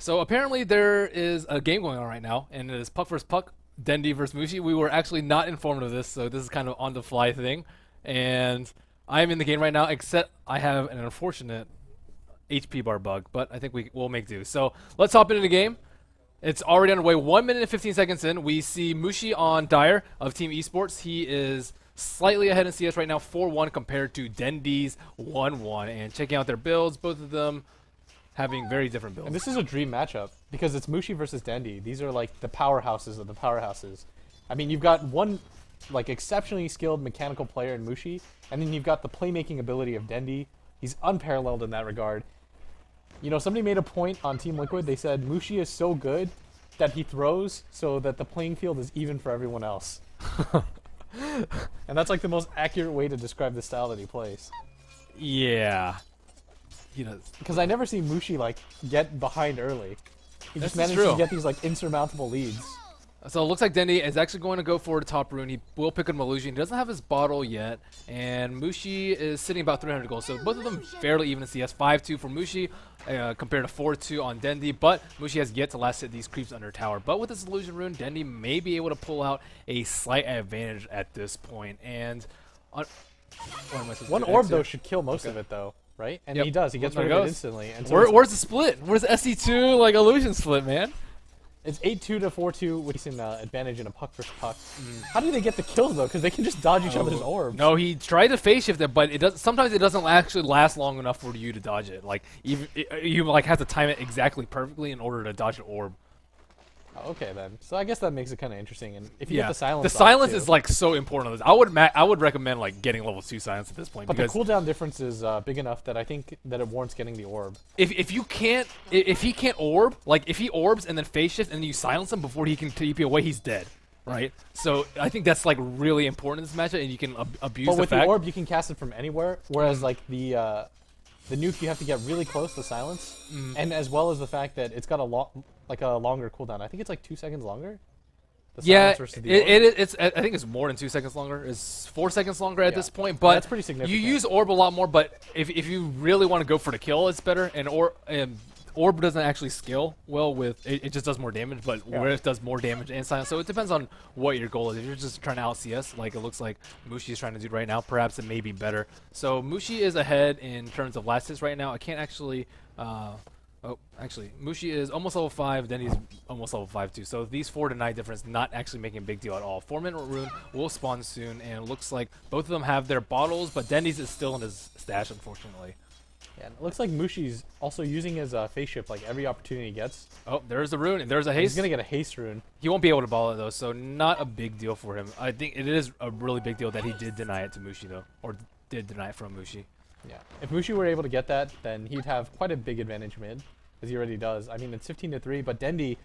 So apparently there is a game going on right now, and it is Puck versus Puck, Dendi versus Mushi. We were actually not informed of this, so this is kind of on the fly thing. And I'm in the game right now, except I have an unfortunate HP bar bug, but I think we will make do. So let's hop into the game. It's already underway. 1 minute and 15 seconds in. We see Mushi on Dyer of Team Esports. He is slightly ahead in CS right now, 4-1 compared to Dendi's 1-1. And checking out their builds, both of them having very different builds. And this is a dream matchup because it's Mushi versus Dendi. These are like the powerhouses of the powerhouses. I mean, you've got one like exceptionally skilled mechanical player in Mushi, and then you've got the playmaking ability of Dendi. He's unparalleled in that regard. You know, somebody made a point on Team Liquid. They said Mushi is so good that he throws so that the playing field is even for everyone else. And that's like the most accurate way to describe the style that he plays. Yeah. He does. Because I never see Mushi like get behind early. He just manages true. to get these like insurmountable leads. So it looks like Dendi is actually going to go for the top rune. He will pick up an illusion. He doesn't have his bottle yet. And Mushi is sitting about 300 gold. So both of them fairly even in CS. 5-2 for Mushi compared to 4-2 on Dendi. But Mushi has yet to last hit these creeps under tower. But with this illusion rune, Dendi may be able to pull out a slight advantage at this point. And one orb though should kill most of it though, right? And he does. He gets rid of it instantly. And so where's the split? Where's the SC2 like illusion split, man? It's 8-2 to 4-2, which is an advantage in a puck versus puck. How do they get the kills though? Because they can just dodge each other's orbs. No, he tried to phase shift it, but it does. Sometimes it doesn't actually last long enough for you to dodge it. Like even you like have to time it exactly perfectly in order to dodge an orb. Okay then. So I guess that makes it kind of interesting. And if you get the silence, the silence is like so important on this. I would recommend like getting level 2 silence at this point. But the cooldown difference is big enough that I think that it warrants getting the orb. If he can't orb, like if he orbs and then phase shift and then you silence him before he can TP away, he's dead. Right? So I think that's like really important in this matchup, and you can abuse the fact. But with the orb, you can cast it from anywhere, whereas like the nuke, you have to get really close to silence, and as well as the fact that it's got a longer cooldown. I think it's like 2 seconds longer. Yeah, it's. I think it's more than 2 seconds longer. It's 4 seconds longer at this point. But that's pretty significant. You use orb a lot more, but if you really want to go for the kill, it's better. And orb doesn't actually scale well with it just does more damage, but Rift does more damage and silence. So it depends on what your goal is. If you're just trying to out CS, like it looks like Mushi is trying to do right now, perhaps it may be better. So Mushi is ahead in terms of last hits right now. I can't actually. Actually, Mushi is almost level 5, then he's almost level 5 too. So these 4 to 9 difference not actually making a big deal at all. 4-minute rune will spawn soon, and it looks like both of them have their bottles, but Dendi's is still in his stash, unfortunately. Yeah, and it looks like Mushi's also using his face shift like every opportunity he gets. Oh, there's the rune, and there's a haste. He's gonna get a haste rune. He won't be able to ball it though, so not a big deal for him. I think it is a really big deal that he did deny it to Mushi though, or did deny it from Mushi. Yeah, if Mushi were able to get that, then he'd have quite a big advantage mid, as he already does. I mean, it's 15-3, but Dendi,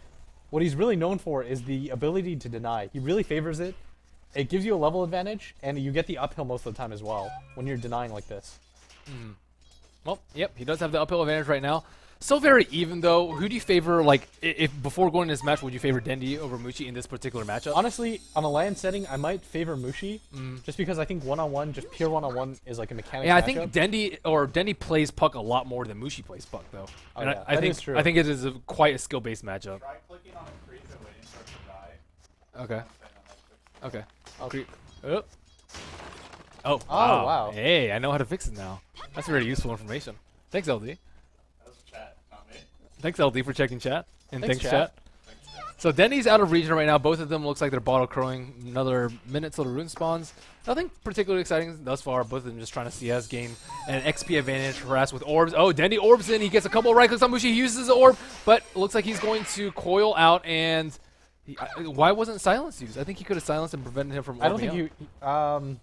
what he's really known for is the ability to deny. He really favors it. It gives you a level advantage, and you get the uphill most of the time as well when you're denying like this. Well, yep, he does have the uphill advantage right now. Still very even though. Who do you favor? Like, if before going to this match, would you favor Dendi over Mushi in this particular matchup? Honestly, on a LAN setting, I might favor Mushi, just because I think one-on-one, just pure one-on-one, is like a mechanic. Yeah, I think Dendi plays puck a lot more than Mushi plays puck though. Oh, and yeah, I that think is true. I think it is quite a skill-based matchup. Try clicking on a creep and waiting for it to die. Okay. Oh. Creep. Oh, wow. Hey, I know how to fix it now. That's very useful information. Thanks, LD. That was chat, not me. Thanks, LD, for checking chat. And Thanks, thanks, chat. So Dendi's out of region right now. Both of them looks like they're bottle crowing. Another minute till the rune spawns. Nothing particularly exciting thus far. Both of them just trying to CS, gain an XP advantage, harass with orbs. Oh, Dendi orbs in. He gets a couple of right clicks on Mushi. He uses the orb, but it looks like he's going to coil out. And why wasn't silence used? I think he could have silenced and prevented him from. I don't think out. you.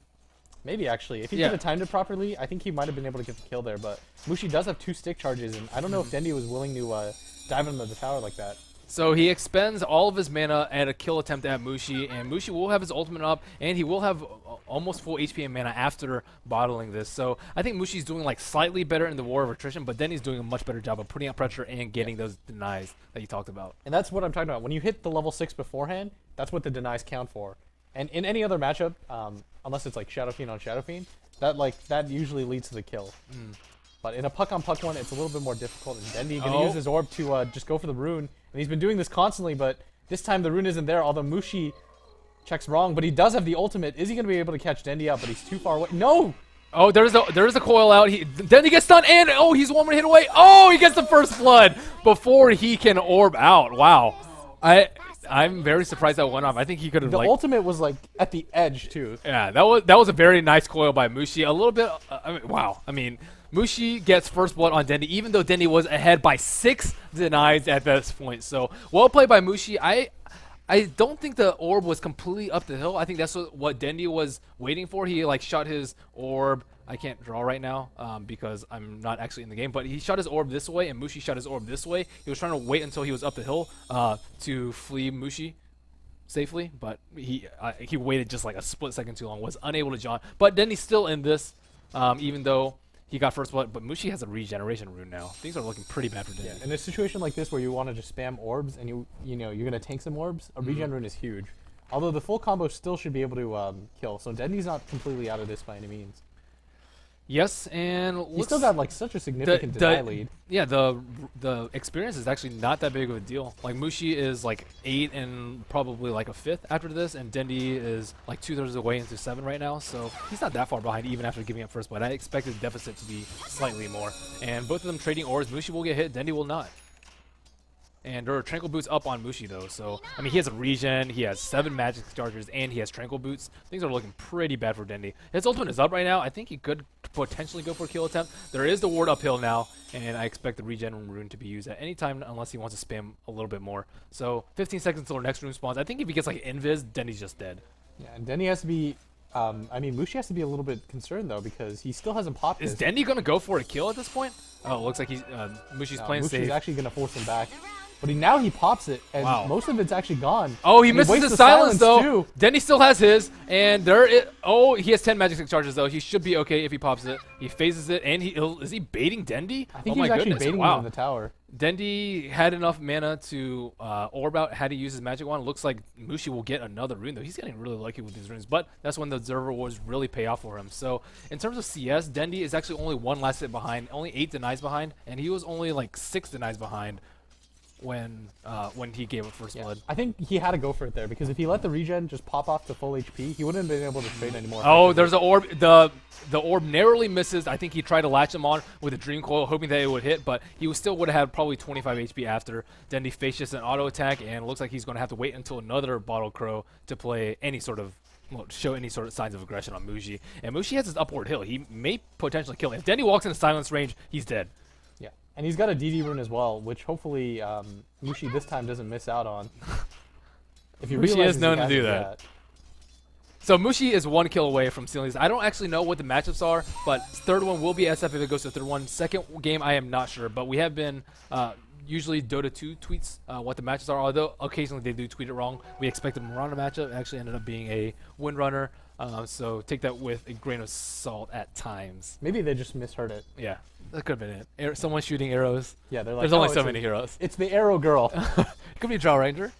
Maybe actually, if he could have timed it properly, I think he might have been able to get the kill there. But Mushi does have 2 stick charges, and I don't know if Dendi was willing to dive into the tower like that. So he expends all of his mana at a kill attempt at Mushi, and Mushi will have his ultimate up, and he will have almost full HP and mana after bottling this. So I think Mushi's doing like slightly better in the war of attrition, but Dendi's doing a much better job of putting out pressure and getting those denies that you talked about. And that's what I'm talking about. When you hit the level 6 beforehand, that's what the denies count for. And in any other matchup, unless it's like Shadow Fiend on Shadow Fiend, that usually leads to the kill. But in a puck-on-puck one, it's a little bit more difficult. And Dendi going to Oh. use his orb to just go for the rune. And he's been doing this constantly, but this time the rune isn't there, although Mushi checks wrong. But he does have the ultimate. Is he going to be able to catch Dendi out? But he's too far away. No! Oh, there's a coil out. Then he gets stunned, and oh, he's one more hit away. Oh, he gets the first blood before he can orb out. Wow, I'm very surprised that went off. I think he could have The like ultimate was like at the edge too. yeah, that was a very nice coil by Mushi. A little bit. Wow. I mean, Mushi gets first blood on Dendi, even though Dendi was ahead by 6 denies at this point. So well played by Mushi. I don't think the orb was completely up the hill. I think that's what Dendi was waiting for. He like shot his orb. I can't draw right now because I'm not actually in the game. But he shot his orb this way, and Mushi shot his orb this way. He was trying to wait until he was up the hill to flee Mushi safely. But he waited just like a split second too long. Was unable to jaunt. But Dendi's still in this, even though he got first blood. But Mushi has a regeneration rune now. Things are looking pretty bad for Dendi. Yeah, in a situation like this where you want to just spam orbs and you know you're gonna tank some orbs, a regen rune is huge. Although the full combo still should be able to kill, so Dendi's not completely out of this by any means. Yes, and He still got like such a significant deny lead. Yeah, the experience is actually not that big of a deal. Like Mushi is like 8 and probably like a 5th after this, and Dendi is like 2/3 of the way into 7 right now. So he's not that far behind even after giving up first blood. I expected the deficit to be slightly more. And both of them trading ores. Mushi will get hit, Dendi will not. And there are Tranquil Boots up on Mushi though, so I mean he has a regen, he has 7 magic charges, and he has Tranquil Boots. Things are looking pretty bad for Dendi. His ultimate is up right now. I think he could potentially go for a kill attempt. There is the ward uphill now, and I expect the regen rune to be used at any time unless he wants to spam a little bit more. So 15 seconds until our next rune spawns. I think if he gets like Invis, Dendi's just dead. Yeah, and Dendi has to be. I mean, Mushi has to be a little bit concerned though because he still hasn't popped. Is Dendi gonna go for a kill at this point? Oh, it looks like he's Mushi's playing Mushi's safe. actually gonna force him back. But now he pops it, and Wow. most of it's actually gone. Oh, he And misses wastes the silence though. too. Dendi still has his, and he has 10 magic charges though. He should be okay if he pops it. He phases it, and is he baiting Dendi? I think oh he's my actually goodness! baiting Wow. him in the tower. Dendi had enough mana to orb out had he used his magic wand. Looks like Mushi will get another rune though. He's getting really lucky with these runes, but that's when the observer wars really pay off for him. So in terms of CS, Dendi is actually only 1 last hit behind, only 8 denies behind, and he was only like 6 denies behind when he gave up first blood. I think he had to go for it there because if he let the regen just pop off to full HP, he wouldn't have been able to trade anymore. Oh, there's an orb. The orb narrowly misses. I think he tried to latch him on with a dream coil, hoping that it would hit, but he still would have had probably 25 HP after. Dendi faced just an auto attack, and it looks like he's going to have to wait until another Bottle Crow to play any sort of show any sort of signs of aggression on Mushi. And Mushi has his upward hill. He may potentially kill him. If Dendi walks into silence range, he's dead. Yeah, and he's got a DD rune as well, which hopefully Mushi this time doesn't miss out on. If he Mushi realizes is known he to do has that. So Mushi is 1 kill away from stealing these. I don't actually know what the matchups are, but third one will be SF if it goes to third one. Second game, I am not sure, but we have been usually Dota 2 tweets what the matches are, although occasionally they do tweet it wrong. We expected a Miranda matchup. It actually ended up being a Windrunner, so take that with a grain of salt at times. Maybe they just misheard it. Yeah, that could have been it. Someone shooting arrows. Yeah, they're like, There's only "Oh, so it's many heroes. It's the arrow girl. Could be Drow Ranger.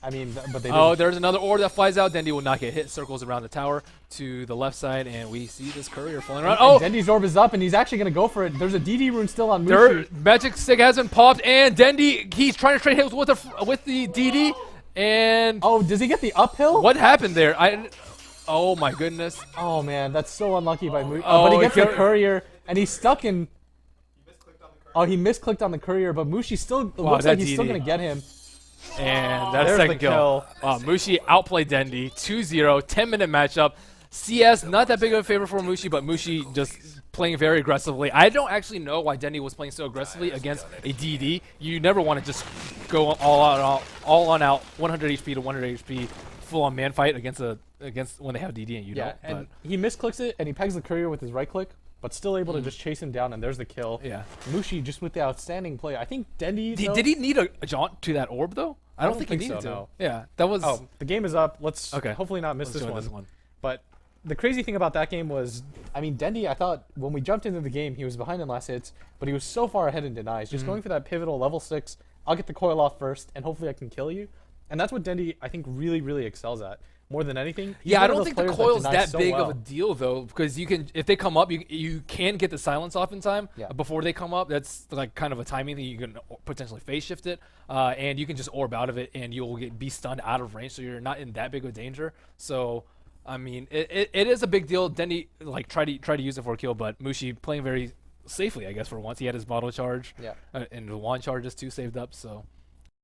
I mean, but they Oh, didn't. there's another orb that flies out. Dendi will not get hit. Circles around the tower to the left side, and we see this courier flying around. Oh, Dendi's orb is up, and he's actually going to go for it. There's a DD rune still on their Mushi. magic stick hasn't popped, and Dendi, he's trying to trade hits with the DD, and Oh, does he get the uphill? what happened there? Oh my goodness. Oh, man, that's so unlucky by Mushi. Oh, But he gets the he- courier, and he's stuck in... Oh, he misclicked on the courier, but Mushi still looks like that he's still DD. going to get him. And that's There's second the kill. Wow, Mushi outplayed Dendi. 2-0, 10-minute matchup. CS, not that big of a favor for Mushi, but Mushi just playing very aggressively. I don't actually know why Dendi was playing so aggressively against a DD. You never want to just go all on out, 100 HP to 100 HP, full-on man fight against when they have DD and you Yeah, don't. and he misclicks it, and he pegs the courier with his right click, but still able to just chase him down, and there's the kill. Yeah. Mushi just with the outstanding play. I think Dendi... though- Did he need a jaunt to that orb, though? I don't think he needed so, to. no. Yeah, that was... Oh, the game is up. Let's Okay. hopefully not miss Let's this join one. But the crazy thing about that game was, I mean, Dendi, I thought when we jumped into the game, he was behind in last hits, but he was so far ahead in denies. Just going for that pivotal level 6, I'll get the coil off first, and hopefully I can kill you. And that's what Dendi, I think, really, really excels at. more than anything. he's Yeah, I one of don't those think the players coil's denies that so big well. of a deal though, because you can if they come up, you can get the silence off in time Yeah. before they come up. That's like kind of a timing thing. You can potentially phase shift it, and you can just orb out of it, and you'll be stunned out of range, so you're not in that big of a danger. So. I mean, it is a big deal. Dendi like try to use it for a kill, but Mushi playing very safely, I guess, for once. He had his bottle charge, Yeah. and the wand charges too saved up. So